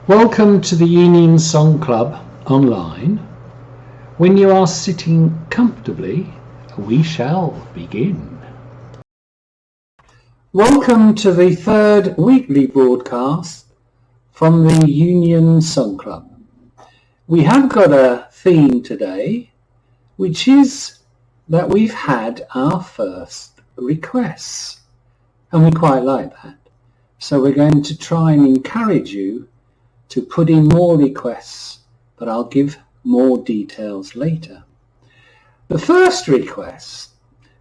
Welcome to the Union Song Club online. When you are sitting comfortably, we shall begin. Welcome to the third weekly broadcast from the Union Song Club. We have got a theme today, which is that we've had our first requests, and we quite like that. So we're going to try and encourage you to put in more requests, but I'll give more details later. The first request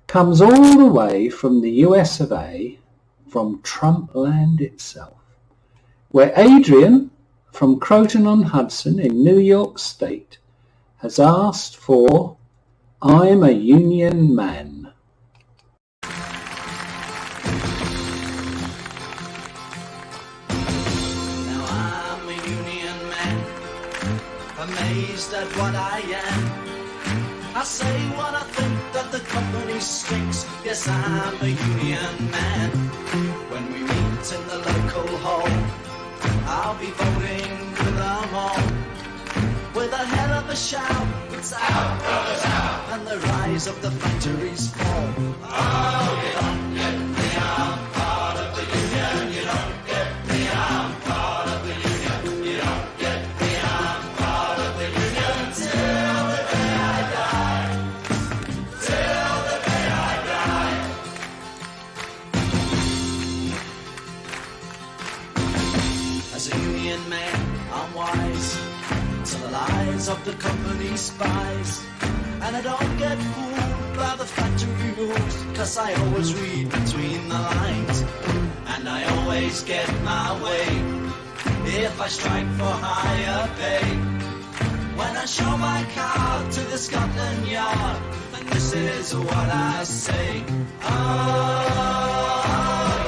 comes all the way from the US of A, from Trumpland itself, where Adrian from Croton-on-Hudson in New York State has asked for I'm a Union Man. Amazed at what I am. I say what I think, that the company stinks. Yes, I'm a union man. When we meet in the local hall, I'll be voting with them all. With a hell of a shout, it's out, brothers, out. And the rise of the factories fall. Oh, you don't get me, I'm part of the union. You don't get me, I'm part of the union. You don't get me, I'm part of the union. Till the day I die. Till the day I die. As a union man, I'm wise to the lies of the company spies. And I don't get fooled by the factory moves, 'cause I always read between the lines. And I always get my way if I strike for higher pay. When I show my card to the Scotland Yard, and this is what I say. Oh,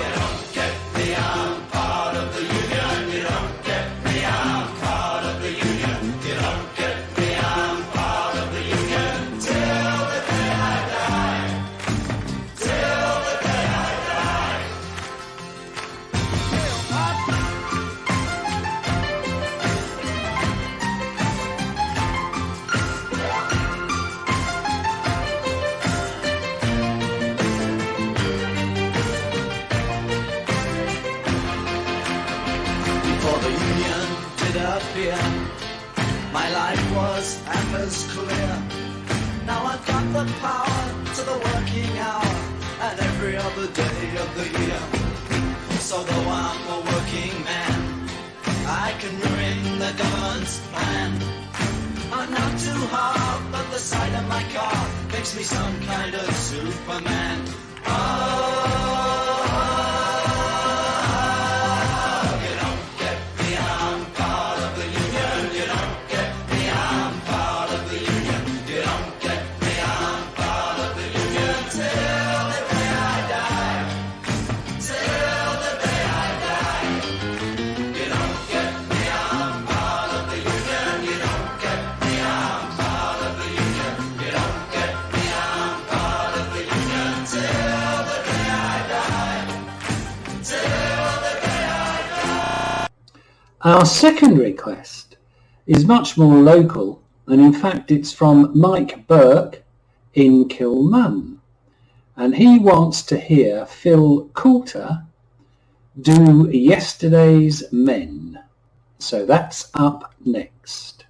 you don't get me, I'm part of the union. You don't get me, I'm part of the union. You don't get me, I'm part of the union. Till the day I die. Till the day I die. Before the union did appear, my life was as clear. Now I've got the power to the working hour and every other day of the year. So though I'm a working man, I can ruin the government's plan. I'm not too hard, but the sight of my car makes me some kind of Superman. You don't get me, I'm part of the union. You don't get me, I'm part of the union. You don't get me, I'm part of the union. Till the day I die. Till the day I die. You don't get me, I'm part of the union. You don't get me, I'm part of the union. You don't get me, I'm part of the union. Till the day I die. Till the day I die. Our second request is much more local, and in fact it's from Mike Burke in Kilmun, and he wants to hear Phil Coulter do Yesterday's Men. So that's up next.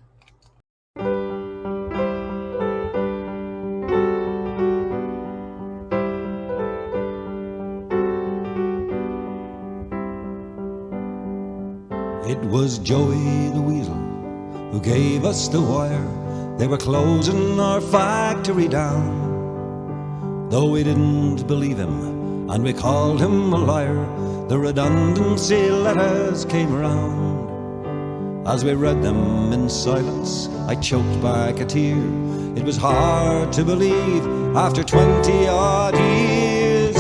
It was Joey the Weasel who gave us the wire. They were closing our factory down. Though we didn't believe him and we called him a liar, the redundancy letters came around. As we read them in silence, I choked back a tear. It was hard to believe after 20-odd years.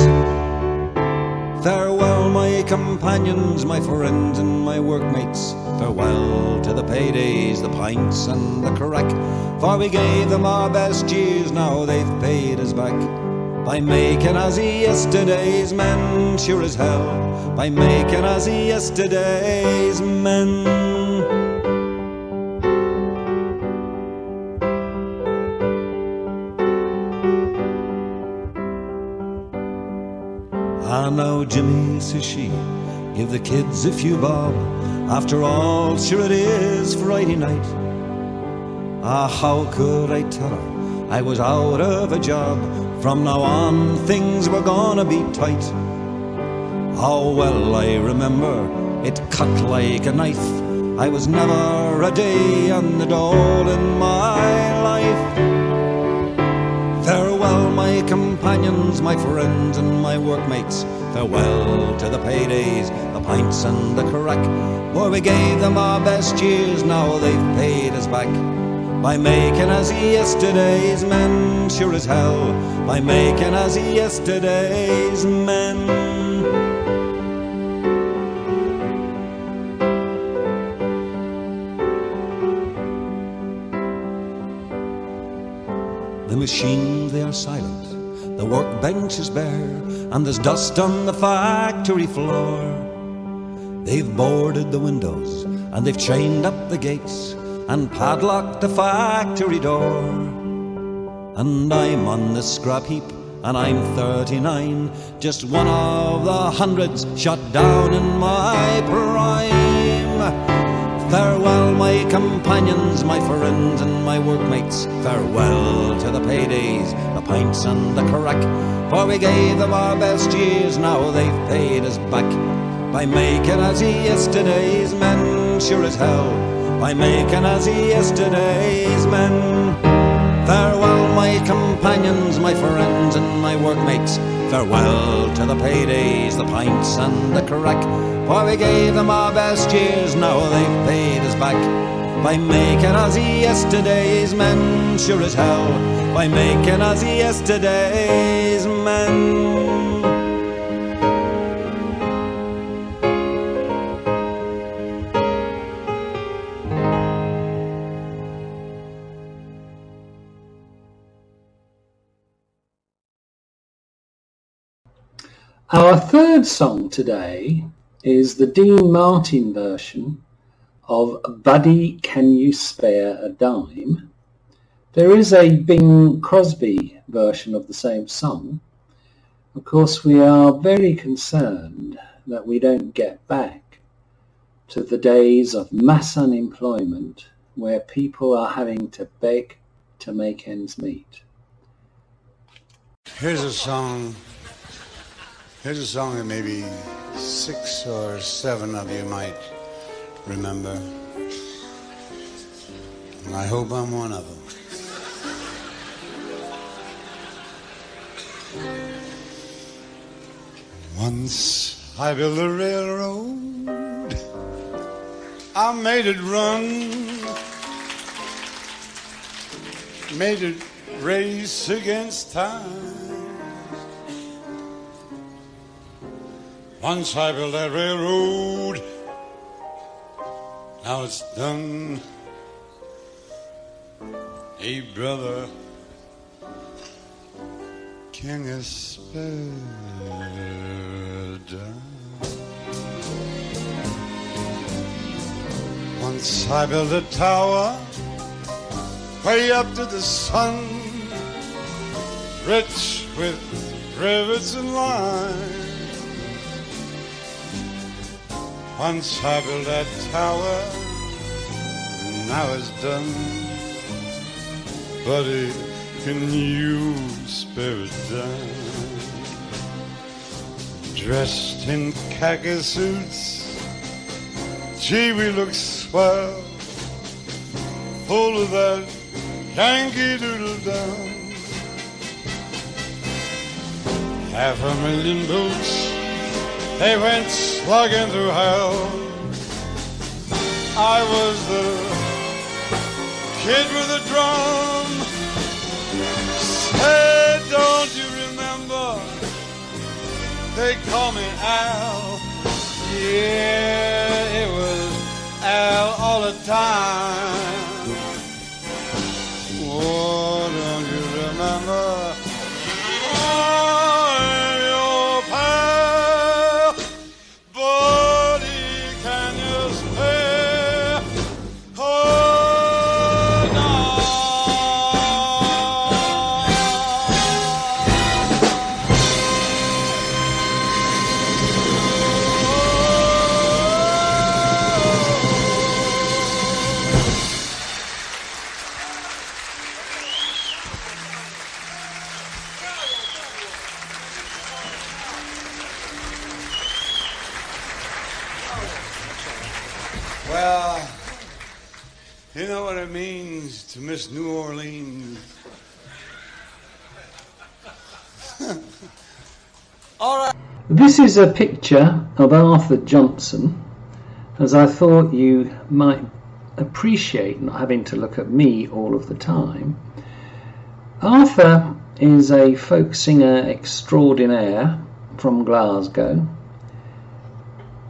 Farewell, my companions, my friends and my workmates. Farewell to the paydays, the pints and the crack. For we gave them our best years, now they've paid us back. By making us yesterday's men, sure as hell. By making us yesterday's men. Jimmy, says she, give the kids a few bob. After all, sure it is Friday night. Ah, how could I tell her I was out of a job? From now on, things were gonna be tight. How well I remember it cut like a knife. I was never a day on the dole in my life. Farewell, my companions, my friends and my workmates. Farewell to the paydays, the pints and the crack. Boy, we gave them our best years, now they've paid us back. By making us yesterday's men, sure as hell. By making us yesterday's men. The machines, they are silent, the workbench is bare, and there's dust on the factory floor. They've boarded the windows, and they've chained up the gates, and padlocked the factory door. And I'm on the scrap heap, and I'm 39, just one of the hundreds shot down in my prime. Farewell, my companions, my friends and my workmates. Farewell to the paydays, the pints and the crack. For we gave them our best years, now they've paid us back. By making us yesterday's men, sure as hell. By making us yesterday's men. Farewell, my companions, my friends and my workmates. Farewell to the paydays, the pints and the crack. For we gave them our best years, now they've paid us back. By making us yesterday's men, sure as hell. By making us yesterday's men. Our third song today is the Dean Martin version of Buddy, Can You Spare a Dime? There is a Bing Crosby version of the same song. Of course, we are very concerned that we don't get back to the days of mass unemployment where people are having to beg to make ends meet. Here's a song that maybe 6 or 7 of you might remember. And I hope I'm one of them. Once I built a railroad, I made it run, made it race against time. Once I built that railroad, now it's done. Hey brother, can you spare a dime? Once I built a tower way up to the sun, rich with rivets and lines. Once I built that tower, now it's done. Buddy, can you spare a dime? Dressed in khaki suits, gee, we look swell, full of that Yankee Doodle Dum. 500,000 boots, they went slugging through hell. I was the kid with a drum. Say, don't you remember? They call me Al. Yeah, it was Al all the time. Oh, don't you remember? Well, you know what it means to miss New Orleans. All right. This is a picture of Arthur Johnson, as I thought you might appreciate not having to look at me all of the time. Arthur is a folk singer extraordinaire from Glasgow.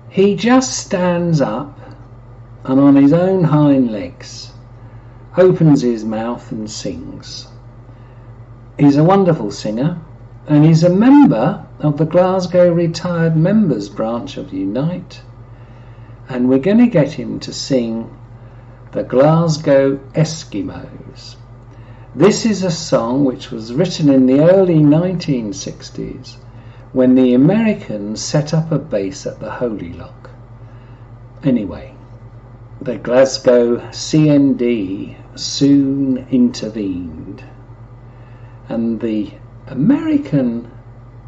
He just stands up and on his own hind legs opens his mouth and sings. He's a wonderful singer, and he's a member of the Glasgow Retired Members branch of Unite, and we're going to get him to sing the Glasgow Eskimos. This is a song which was written in the early 1960s when the Americans set up a base at the Holy Loch. Anyway, the Glasgow CND soon intervened, and the American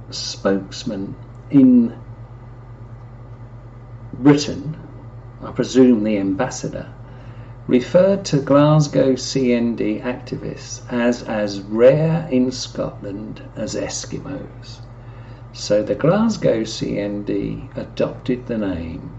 spokesman in Britain, I presume the ambassador, referred to Glasgow CND activists as rare in Scotland as Eskimos. So the Glasgow CND adopted the name.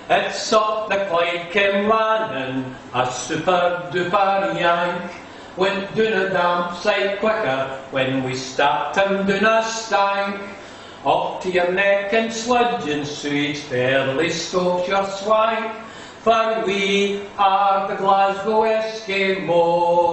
It's up the Clyde came running, a super duper yank. Went down a damp sight quicker when we stopped him down a stank. Up to your neck in sludge and sewage, fairly soaked your swank. For we are the Glasgow Eskimos.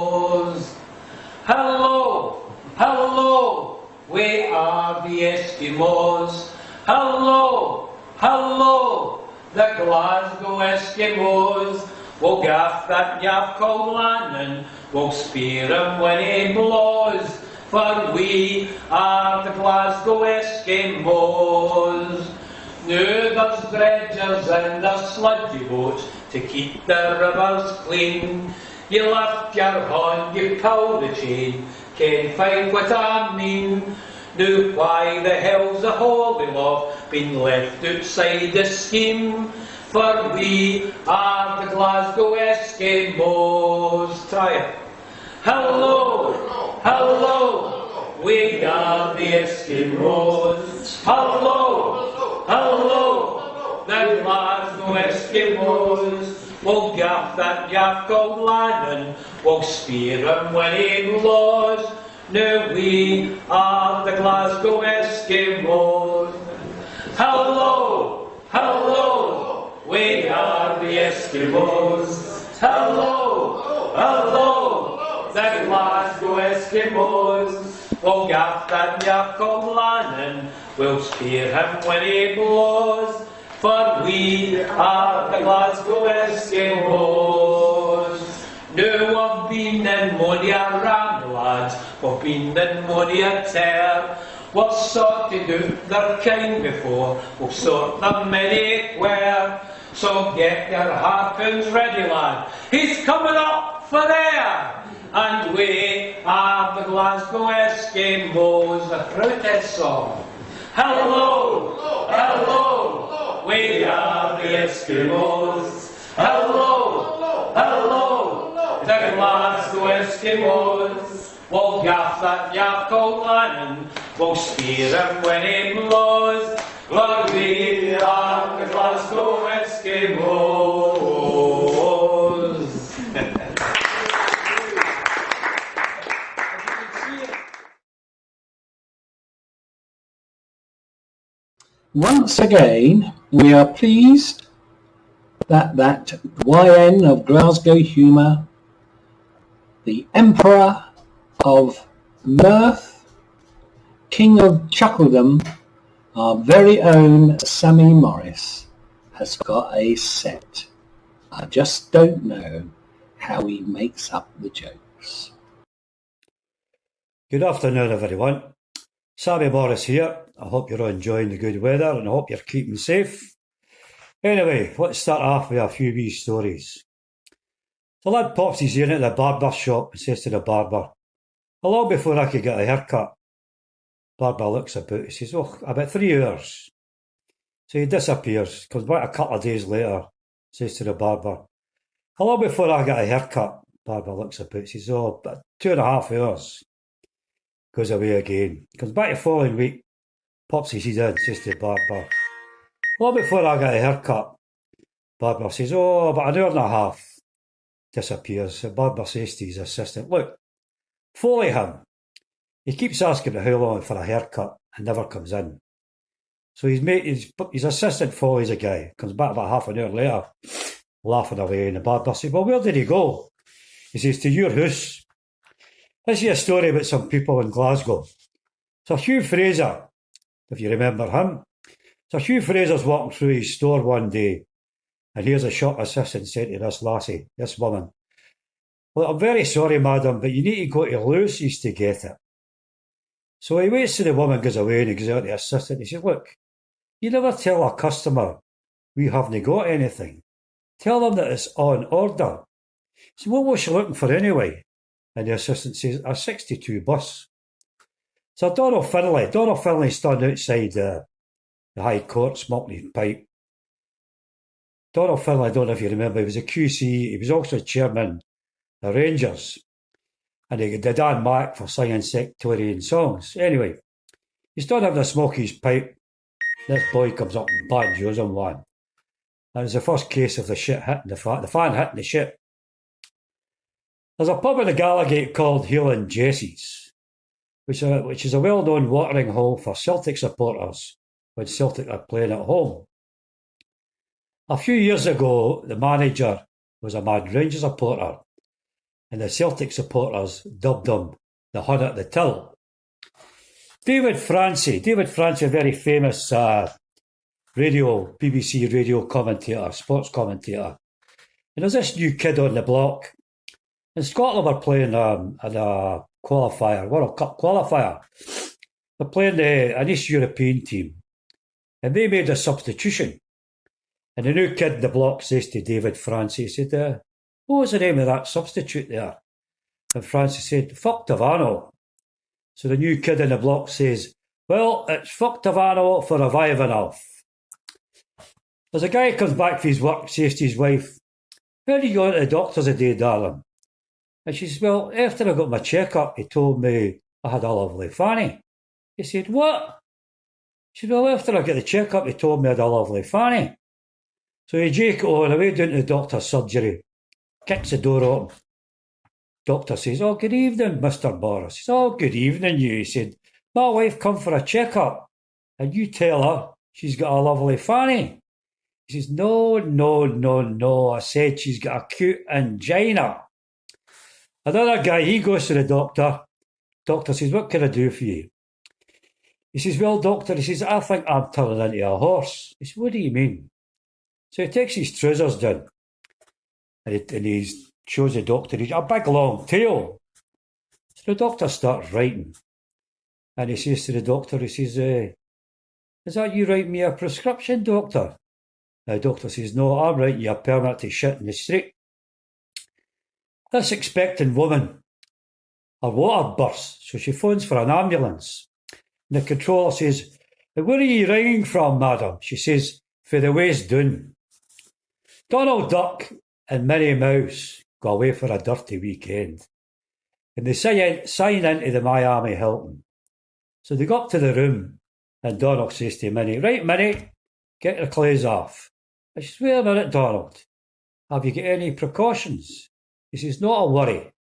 Hello, hello, we are the Eskimos. Hello, hello, the Glasgow Eskimos. We'll gaff that yaff called Lannon, we'll spear him when he blows. For we are the Glasgow Eskimos. Now there's dredgers in the sludgy boats to keep the rivers clean. You lift your hand, you pull the chain, can't find what I mean. Now why the hell's the Holy Loch been left outside the scheme? For we are the Glasgow Eskimos. Try it. Hello, hello, we are the Eskimos. Hello, hello, the Glasgow Eskimos. We'll gaff that yaff called Lannon, we'll spear him when he blows. Now we are the Glasgow Eskimos. Hello, hello, we are the Eskimos. Hello, hello, the Glasgow Eskimos. We'll gaff that yaff called Lannon, we'll spear him when he blows. For we are the Glasgow Eskimos. Now I've been in mony a ram, lads, we've been in mony a tear. We've sorted out their kind before, we've sorted them anywhere. So get your harpoons ready, lad, he's coming up for air. And we are the Glasgow Eskimos, a protest song. Hello, hello, we are the Eskimos. Hello, hello, the Glasgow Eskimos. We'll gaff that yaff called Lannon, we'll spear him when he blows. Lord, we are the Glasgow Eskimos. Once again, we are pleased that YN of Glasgow Humour, the Emperor of Mirth, King of Chuckledom, our very own Sammy Morris, has got a set. I just don't know how he makes up the jokes. Good afternoon, everyone. Sammy Morris here. I hope you're all enjoying the good weather and I hope you're keeping safe. Anyway, let's start off with a few wee stories. The lad pops his ear into the barber shop and says to the barber, "How long before I could get a haircut?" Barber looks about, he says, "Oh, about 3 hours." So he disappears, comes back a couple of days later, says to the barber, "How long before I get a haircut?" Barber looks about, says, "Oh, about 2.5 hours." Goes away again. Comes back the following week, pops his head in, says to the barber, "How long before I get a haircut?" Barber says, "Oh, about an hour and a half." Disappears. The barber says to his assistant, "Look, follow him. He keeps asking how long for a haircut and never comes in." So his assistant follows the guy, comes back about half an hour later, laughing away, and the barber says, "Well, where did he go?" He says, "To your house." This is a story about some people in Glasgow. So Hugh Fraser, if you remember him, so Hugh Fraser's walking through his store one day, and here's a shop assistant saying to this lassie, this woman, "Well, I'm very sorry, madam, but you need to go to Lewis's to get it." So he waits till the woman goes away, and he goes out to the assistant. He says, "Look, you never tell a customer we haven't got anything. Tell them that it's on order." He says, "What was she looking for anyway?" And the assistant says, "A 62 bus." So Donald Finlay stood outside the High Court smoking his pipe. Donald Finlay, I don't know if you remember, he was a QC, he was also chairman of Rangers, and he did Dan Mac for singing sectarian songs. Anyway, he stood having a smoke his pipe. This boy comes up and banjos on one. And it's the first case of the shit hitting the fan hitting the shit. There's a pub in the Gallagate called Heel and Jesse's, which is a well-known watering hole for Celtic supporters when Celtic are playing at home. A few years ago, the manager was a mad Rangers supporter, and the Celtic supporters dubbed him the Hun at the Till. David Francie, a very famous BBC radio commentator, sports commentator. And there's this new kid on the block. And Scotland were playing in a qualifier, World Cup qualifier. They're playing an East European team. And they made a substitution. And the new kid in the block says to David Francie, he said, "What was the name of that substitute there?" And Francie said, "Fuck Tavano." So the new kid in the block says, "Well, it's fuck Tavano for reviving off." There's a guy who comes back from his work, says to his wife, "How did you go to the doctor's today, darling?" And she says, "Well, after I got my checkup, he told me I had a lovely fanny." He said, "What?" She said, "Well, after I got the checkup, he told me I had a lovely fanny." So he Jake on away down to the doctor's surgery, kicks the door open. Doctor says, "Oh, good evening, Mr. Boris." He says, "Oh, good evening, you." He said, "My wife come for a checkup, and you tell her she's got a lovely fanny." He says, No. I said she's got a cute angina." Another guy, he goes to the doctor. Doctor says, "What can I do for you?" He says, "Well, doctor," he says, "I think I'm turning into a horse." He says, "What do you mean?" So he takes his trousers down and he shows the doctor he's a big long tail. So the doctor starts writing. And he says to the doctor, he says, "Is that you writing me a prescription, doctor?" The doctor says, "No, I'm writing you a permit to shit in the street." This expectant woman, her water bursts, so she phones for an ambulance. And the controller says, "Where are you ringing from, madam?" She says, "For the waist down." Donald Duck and Minnie Mouse go away for a dirty weekend. And they sign into the Miami Hilton. So they go up to the room and Donald says to Minnie, "Right, Minnie, get your clothes off." And she says, "Wait a minute, Donald. Have you got any precautions?" He says, "Not a worry."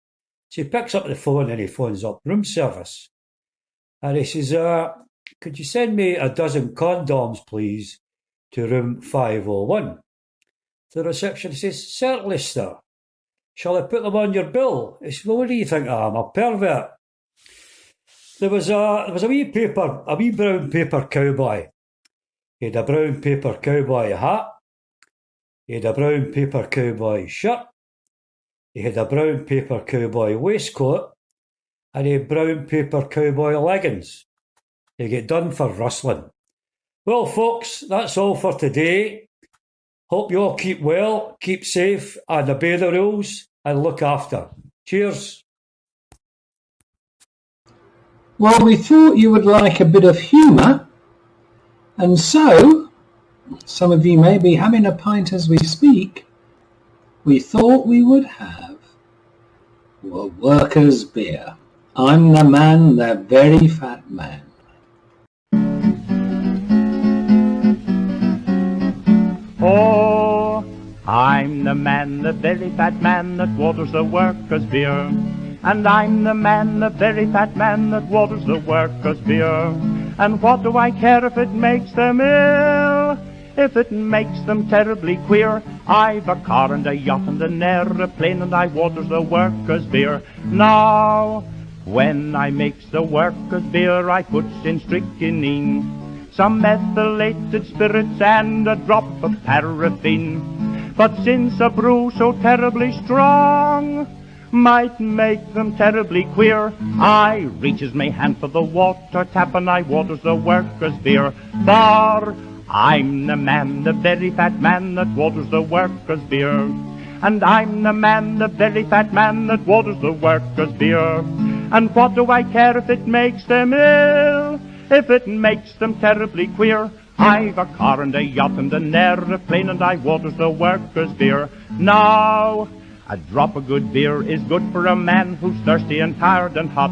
So he picks up the phone and he phones up room service. And he says, "Could you send me a dozen condoms, please, to room 501? The receptionist says, "Certainly, sir. Shall I put them on your bill?" He says, "Well, what do you think I am, a pervert?" There was a wee brown paper cowboy. He had a brown paper cowboy hat. He had a brown paper cowboy shirt. He had a brown paper cowboy waistcoat. And he had brown paper cowboy leggings. He get done for rustling. Well, folks, that's all for today. Hope you all keep well, keep safe, and obey the rules, and look after. Cheers. Well, we thought you would like a bit of humour, and so some of you may be having a pint as we speak, we thought we would have a workers' beer. I'm the man, the very fat man. Oh, I'm the man, the very fat man that waters the workers' beer. And I'm the man, the very fat man that waters the workers' beer. And what do I care if it makes them ill? If it makes them terribly queer? I've a car and a yacht and an aeroplane, and I waters the workers' beer. Now, when I makes the workers' beer, I puts in strychnine, some methylated spirits and a drop of paraffin. But since a brew so terribly strong might make them terribly queer, I reaches me hand for the water tap and I waters the workers' beer. For I'm the man, the very fat man that waters the workers' beer. And I'm the man, the very fat man that waters the workers' beer. And what do I care if it makes them ill? If it makes them terribly queer? I've a car and a yacht and an aeroplane, and I waters the workers' beer. Now, a drop of good beer is good for a man who's thirsty and tired and hot.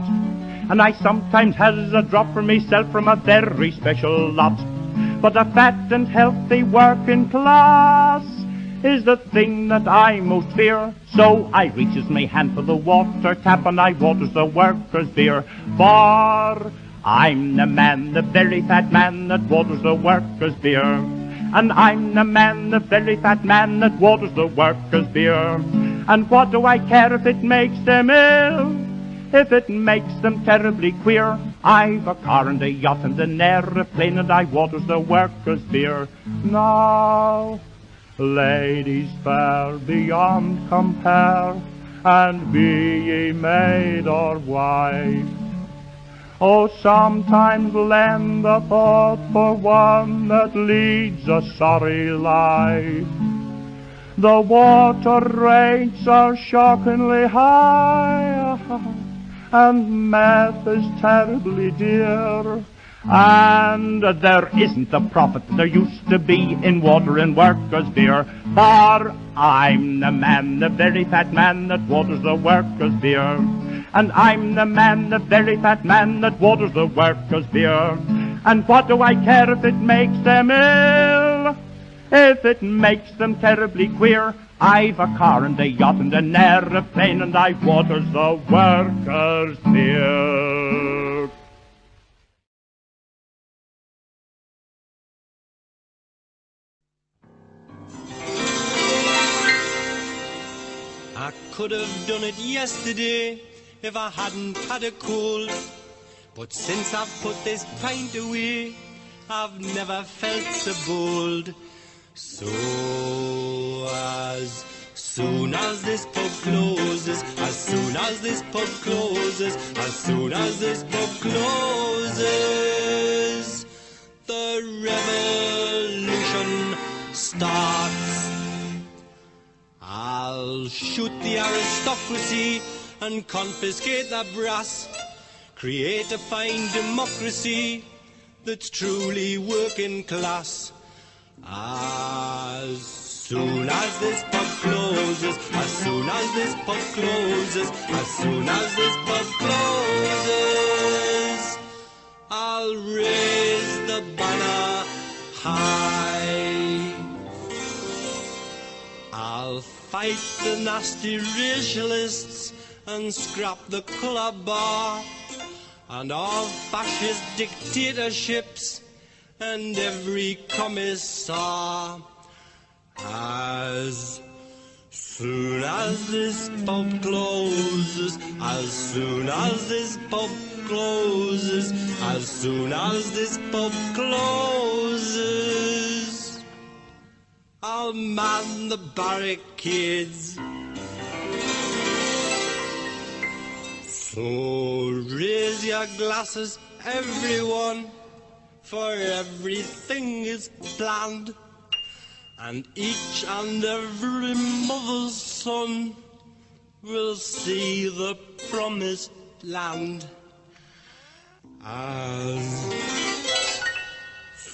And I sometimes has a drop for myself from a very special lot. But a fat and healthy working class is the thing that I most fear. So I reaches me hand for the water tap and I waters the workers' beer. For I'm the man, the very fat man that waters the workers' beer. And I'm the man, the very fat man that waters the workers' beer. And what do I care if it makes them ill? If it makes them terribly queer? I've a car and a yacht and an aeroplane, and I waters the workers' beer. Now, ladies fair beyond compare, and be ye maid or wife, oh, sometimes lend a thought for one that leads a sorry life. The water rates are shockingly high, and meth is terribly dear. And there isn't the profit there used to be in water and workers' beer. For I'm the man, the very fat man that waters the workers' beer. And I'm the man, the very fat man that waters the workers' beer. And what do I care if it makes them ill? If it makes them terribly queer? I've a car and a yacht and an aeroplane, and I waters the workers' beer. I could have done it yesterday if I hadn't had a cold. But since I've put this pint away, I've never felt so bold. So as soon as this pub closes, as soon as this pub closes, as soon as this pub closes, the revolution starts. I'll shoot the aristocracy and confiscate the brass, create a fine democracy that's truly working class. As soon as this pub closes, as soon as this pub closes, as soon as this pub closes, I'll raise the banner high. I'll fight the nasty racialists and scrap the colour bar and all fascist dictatorships and every commissar. As soon as this pub closes, as soon as this pub closes, as soon as this pub closes, I'll man the barricades. So raise your glasses, everyone, for everything is planned, and each and every mother's son will see the promised land. As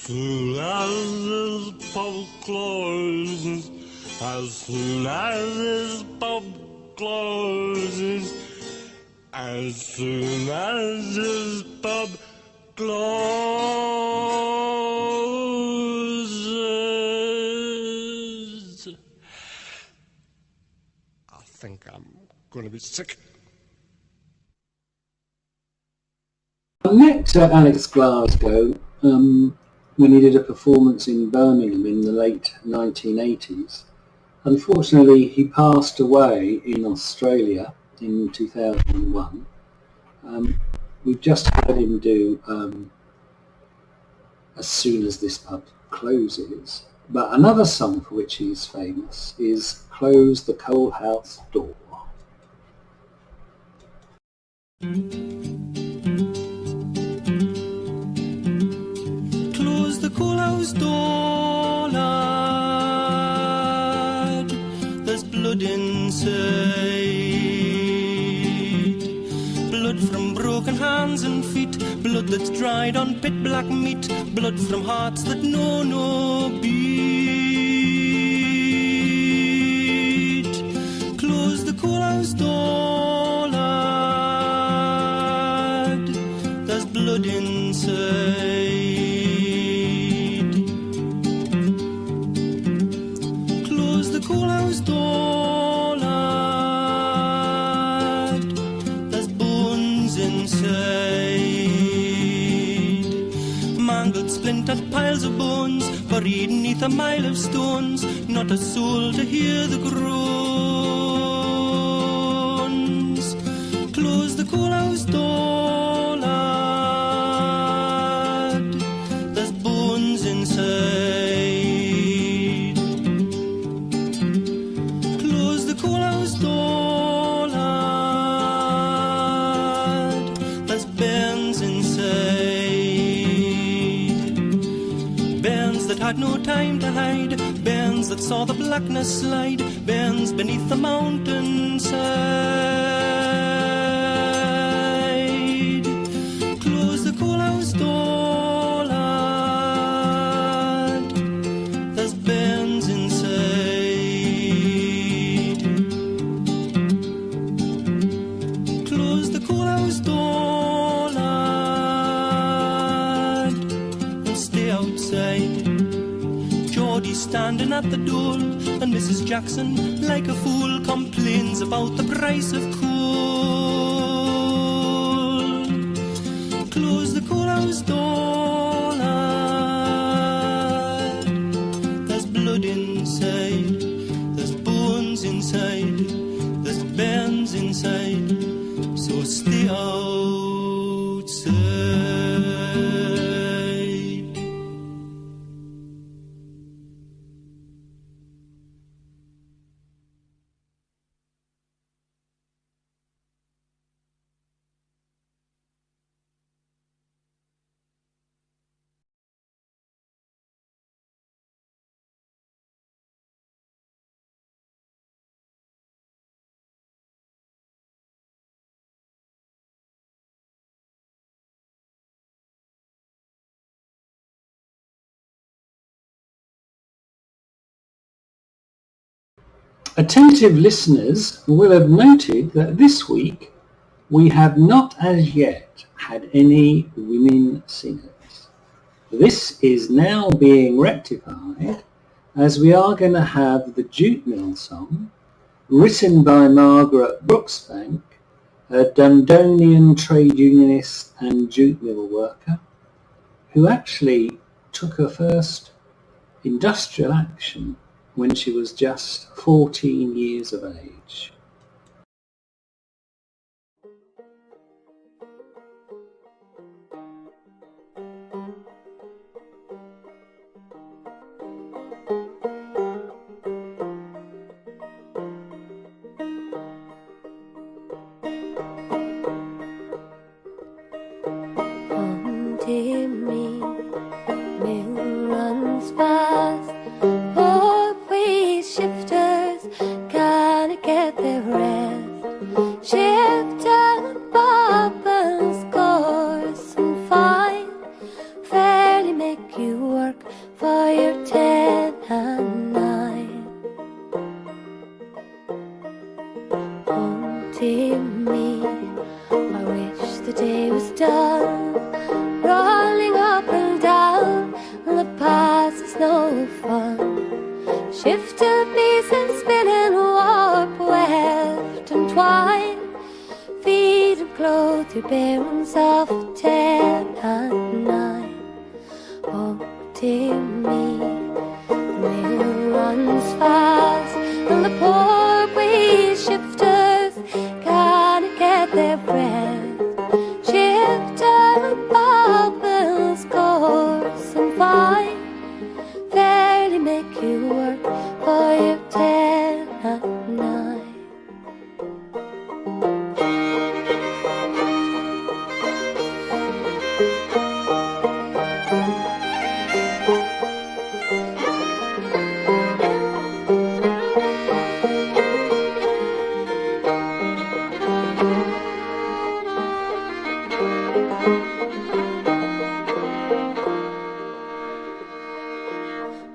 soon as this pub closes, as soon as this pub closes, as soon as this pub closes. I think I'm going to be sick. I met Alex Glasgow when he did a performance in Birmingham in the late 1980s. Unfortunately, he passed away in Australia in 2001. We've just had him do As Soon as This Pub Closes. But another song for which he's famous is Close the Coal House Door. Close the coal house door, lad. There's blood inside. Blood from broken hands and feet. Blood that's dried on pit black meat. Blood from hearts that know no beat. Close the coal house door, lad. There's blood inside. Coal house door, lad. There's bones inside. Mangled, splintered piles of bones, buried neath a mile of stones. Not a soul to hear the groans. Close the coal house door, lad. There's bones inside. Coal house door, lad. There's bairns inside. Bairns that had no time to hide. Bairns that saw the blackness slide. Bairns beneath the mountainside. Close the coal house door, lad. There's bairns inside. Close the coal house door, lad, and stay outside. Geordie's standing at the door, and Mrs. Jackson, like a fool, complains about the price of coal. Close the coal house door, lad. There's blood inside. There's bones inside. There's bairns inside. So stay outside. Attentive listeners will have noted that this week we have not as yet had any women singers. This is now being rectified as we are going to have the Jute Mill song written by Margaret Brooksbank, a Dundonian trade unionist and jute mill worker who actually took her first industrial action when she was just 14 years of age. Get there done, rolling up and down, the past is no fun. Shifted beats and spinning warp, weft and twine, feed and clothe your parents of 10 and 9. Oh dear me, the mill runs fast, and the poor wee shifters can't get their breath. Shifter and bobbles, coarse and fine, fairly make you work for your 10 and 9.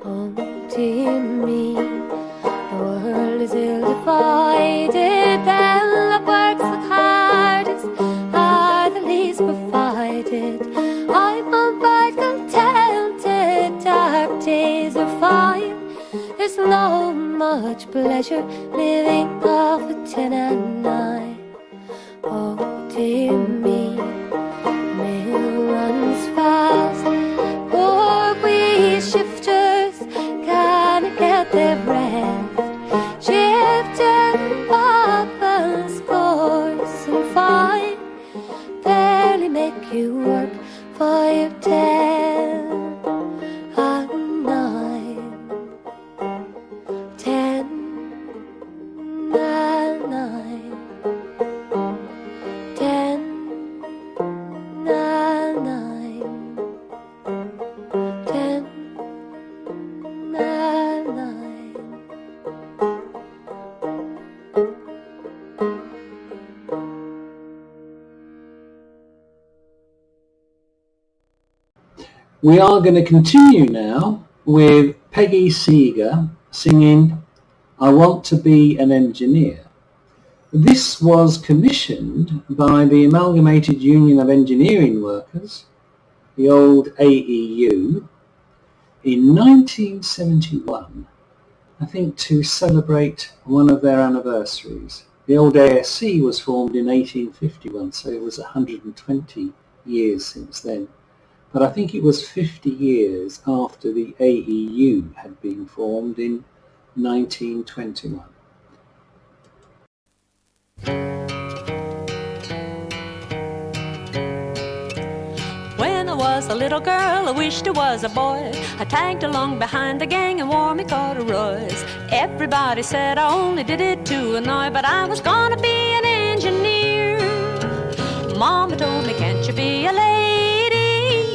Oh dear me, the world is ill divided, and the works the hardest are the least provided. I'm quite contented, dark days are fine. There's no much pleasure living off a 10 and 9. Oh dear me, the mill runs fast, poor wee shifters can't get their breath. Shifting bubbles, coarse and fine, barely make you work for your 10 and 9. 10 and 9. 10 and 9. 10 and 9. We are going to continue now with Peggy Seeger singing I Want to Be an Engineer. This was commissioned by the Amalgamated Union of Engineering Workers, the old AEU, in 1971, I think to celebrate one of their anniversaries. The old ASC was formed in 1851, so it was 120 years since then. But I think it was 50 years after the AEU had been formed in 1921. When I was a little girl, I wished I was a boy. I tagged along behind the gang and wore me corduroys. Everybody said I only did it to annoy, but I was gonna be an engineer. Mama told me, can't you be a lady?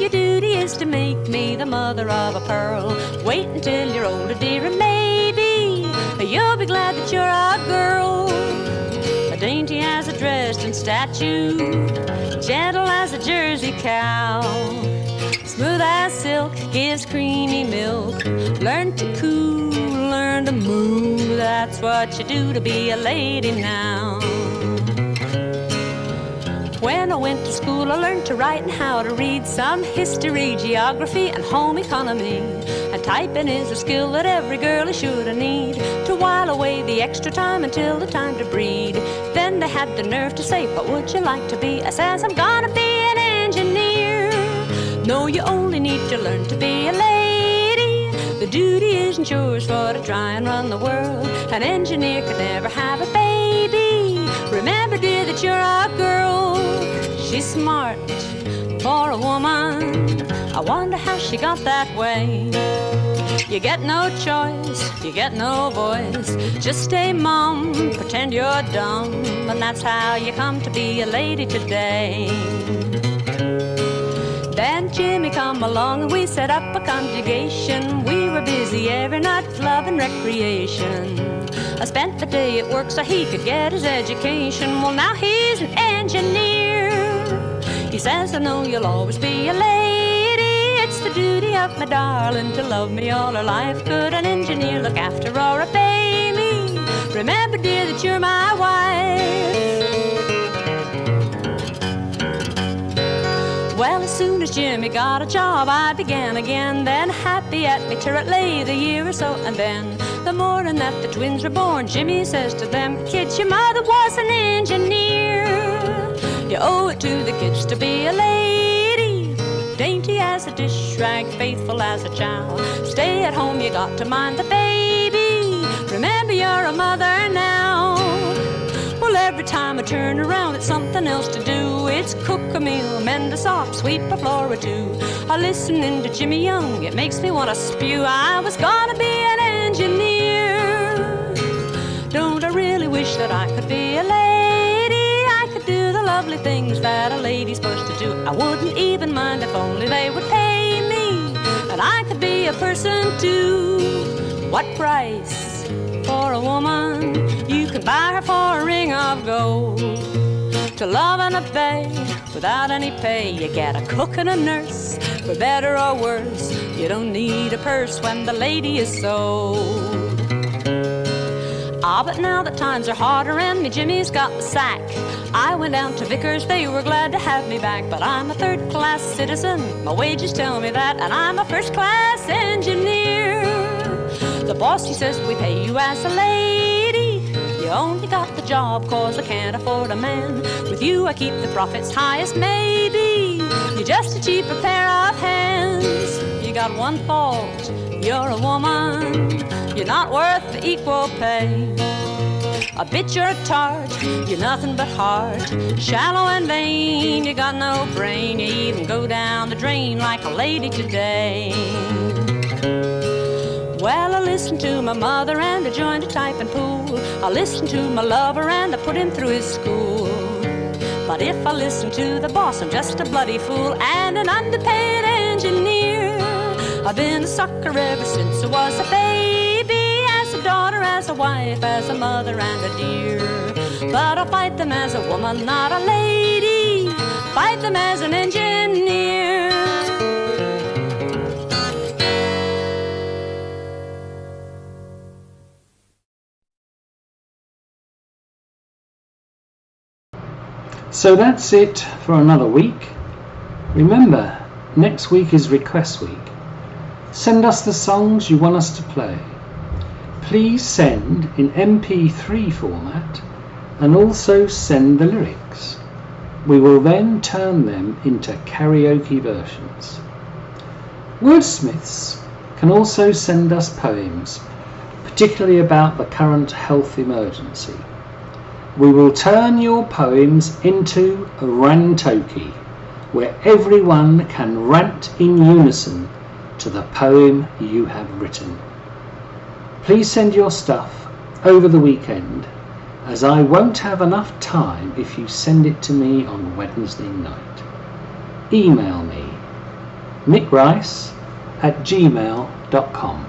Your duty is to make me the mother of a pearl. Wait until you're older, dear, and maybe you'll be glad that you're a girl. Dainty as a Dresden statue, gentle as a Jersey cow, smooth as silk, gives creamy milk. Learn to coo, learn to moo, that's what you do to be a lady now. When I went to school, I learned to write and how to read, some history, geography, and home economy. And typing is a skill that every girl is sure to need, to while away the extra time until the time to breed. Then they had the nerve to say, what would you like to be? I says, I'm gonna be an engineer. No, you only need to learn to be a lady. The duty isn't yours for to try and run the world. An engineer could never have a baby. Remember, dear, that you're a girl. She's smart for a woman. I wonder how she got that way. You get no choice, you get no voice. Just stay mum, pretend you're dumb, and that's how you come to be a lady today. Then Jimmy come along and we set up a conjugation. We were busy every night with love and recreation. I spent the day at work so he could get his education. Well, now he's an engineer. He says, I know you'll always be a lady. It's the duty of my darling to love me all her life. Could an engineer look after or obey me? Remember, dear, that you're my wife. as Jimmy got a job, I began again. Then happy at me turret lay the year or so. And then the morning that the twins were born, Jimmy says to them, kids, your mother was an engineer. You owe it to the kids to be a lady, dainty as a dish rag, faithful as a child. Stay at home, you got to mind the baby. Remember you're a mother now. Well, every time I turn around, it's something else to do. It's cook a meal, mend a sock, sweep a floor or two. I listening to Jimmy Young, it makes me want to spew. I was gonna be an engineer. Don't I really wish that I could be a lady? I could do the lovely things that a lady's supposed to do. I wouldn't even mind if only they would pay me, and I could be a person too. What price for a woman you can buy her for a ring of gold? To love and obey without any pay, you get a cook and a nurse, for better or worse. You don't need a purse when the lady is sold. Ah, but now that times are harder and me Jimmy's got the sack, I went down to Vickers, they were glad to have me back. But I'm a third-class citizen, my wages tell me that, and I'm a first-class engineer. The boss, he says, we pay you as a lady. You only got the job cause I can't afford a man. With you I keep the profits high as maybe. You're just a cheaper pair of hands. You got one fault, you're a woman. You're not worth the equal pay. A bitch or a tart, you're nothing but heart. Shallow and vain, you got no brain. You even go down the drain like a lady today. Well, I listened to my mother and I joined a typing pool. I listened to my lover and I put him through his school. But if I listen to the boss, I'm just a bloody fool and an underpaid engineer. I've been a sucker ever since I was a baby, as a daughter, as a wife, as a mother and a dear. But I'll fight them as a woman, not a lady. Fight them as an engineer. So that's it for another week. Remember, next week is Request Week. Send us the songs you want us to play. Please send in MP3 format and also send the lyrics. We will then turn them into karaoke versions. Wordsmiths can also send us poems, particularly about the current health emergency. We will turn your poems into a rantoki, where everyone can rant in unison to the poem you have written. Please send your stuff over the weekend, as I won't have enough time if you send it to me on Wednesday night. Email me, nickrice@gmail.com.